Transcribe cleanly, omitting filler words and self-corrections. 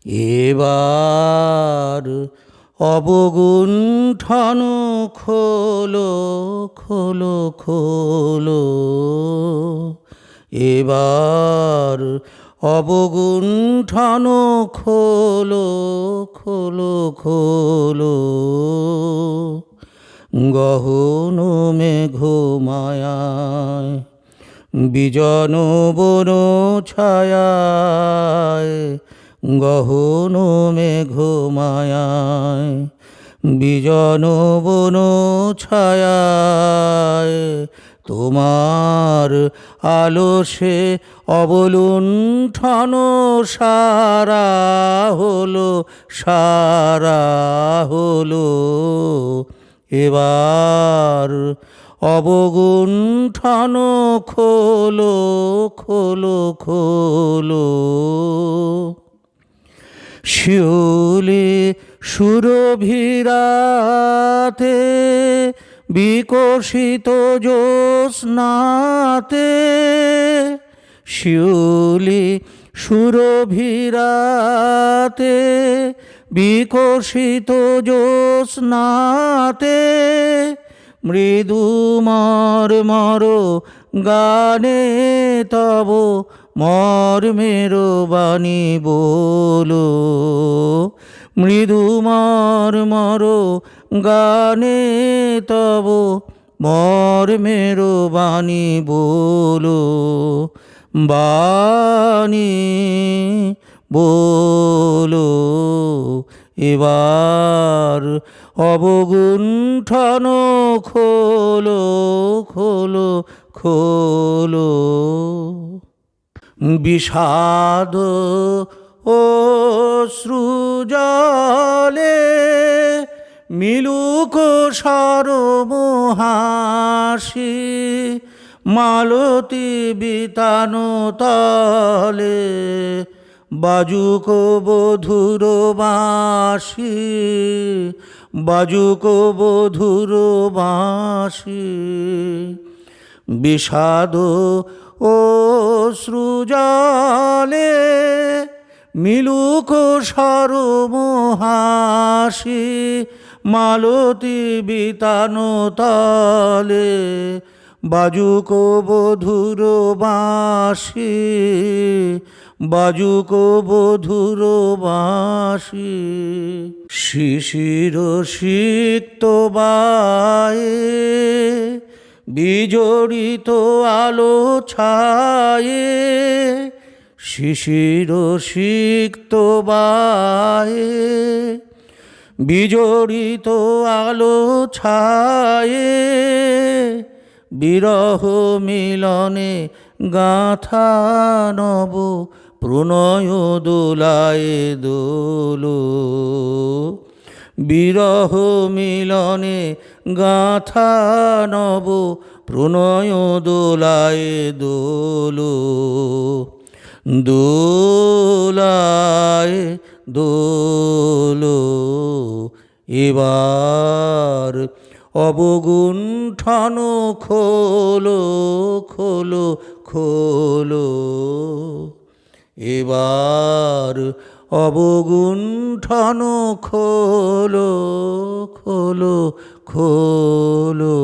এবার অবগুণ্ঠন খোলো খোলো খোলো, এবার অবগুণ্ঠন খোলো খোলো খোলো। গহন মেঘমায়ায় বিজন বন ছায়ায়, গহন মেঘমায়ায় বিজন বন ছায়ায়, তোমার আলসে অবলুণ্ঠন সারা হলো সারা হলো। এবার অবগুণ্ঠন খোলো খোলো খোলো। শিউলি সুরভিরাতে বিকশিত জ্যোৎস্নাতে, শিউলি সুরভিরাতে বিকশিত জ্যোৎস্নাতে, মৃদু মর্মর গানে তব মর্মের বাণী বলো। মৃদু মর্মর গানে তব মর্মের বাণী বলো। বাণী বলো, এবার অবগুণ্ঠন খোলো খোলো খোলো। বিষাদ অশ্রুজলে মিলুক সরমহাসি, মালতী বিতান তলে বাজুক বধুর বাঁশি, বাজুক বধুর বাঁশি। বিষাদ অশ্রুজলে মিলুক সরমহাসি, মালতী বিতান তলে বাজুক বধুর বাঁশি, বাজুক বধুর বাঁশি। শিশির সিক্ত বায়ে বিজড়িত আলো ছায়ে, শিশির সিক্ত বায়ে বিজড়িত আলো ছায়ে, বিরহ মিলনে গাঁথা নব প্রণয় দোলায় দোলো। বিরহ মিলনে গাঁথা নব প্রণয় দোলায় দোলো। দোলায় দোলো, এবার অবগুণ্ঠন খোলো খোলো খোলো। এবার অবগুণ্ঠন খোলো খোলো খোলো।